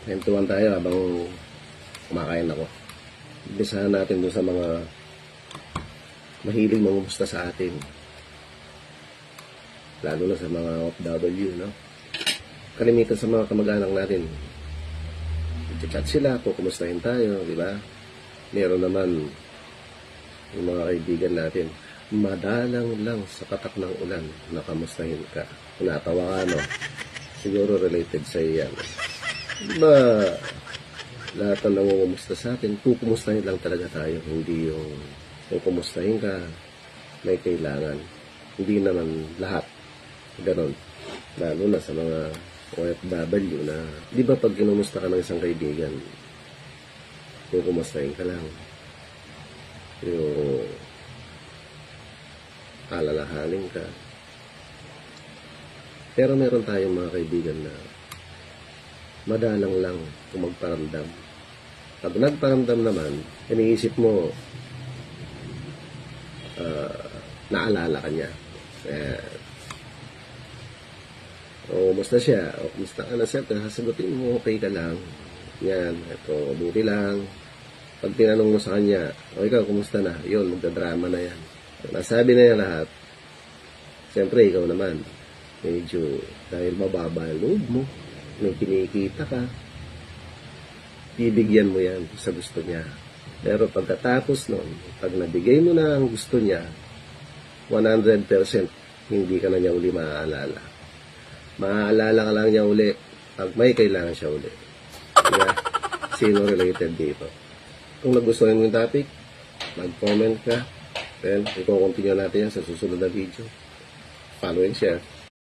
Hentuan tayo habang kumakain ako. Umpisahan natin doon sa mga mahilig mangumusta sa atin. Lalo na sa mga OFW, no? Kalimitan sa mga kamag-anak natin. I-chat sila, kukumustahin tayo, di ba? Meron naman yung mga kaibigan natin, madalang lang sa katak ng ulan, nakamustahin ka. Natawa ka, no? Siguro related sa iyan. Diba, lahat ng nangungumusta sa atin, kukumustahin lang talaga tayo. Hindi yung kukumustahin ka, may kailangan. Hindi naman lahat. Ganon. Lalo na sa mga OFW na, di ba pag kinumusta ka ng isang kaibigan, kukumustahin ka lang. Yung alalahanin ka. Pero meron tayong mga kaibigan na madalang lang kung magparamdam. Pag nagparamdam naman, iniisip mo, naalala ka niya. O, kumusta siya? O, kumusta ka na, sir? Sasagutin mo, okay ka lang. Yan, ito, buti lang. Pag tinanong mo sa kanya, o ikaw, kumusta na? Yun, magdadrama na yan. Nasabi na yan lahat. Siyempre, ikaw naman. Medyo, dahil mababa ang loob mo, may kinikita ka, bibigyan mo yan sa gusto niya. Pero pagkatapos nun, pag nabigay mo na ang gusto niya, 100% hindi ka na niya uli maaalala. Maaalala ka lang niya uli pag may kailangan siya uli. Kaya, sino related dito? Kung nagustuhan mo yung topic, mag-comment ka. Then, i-continue natin yan sa susunod na video. Follow and share.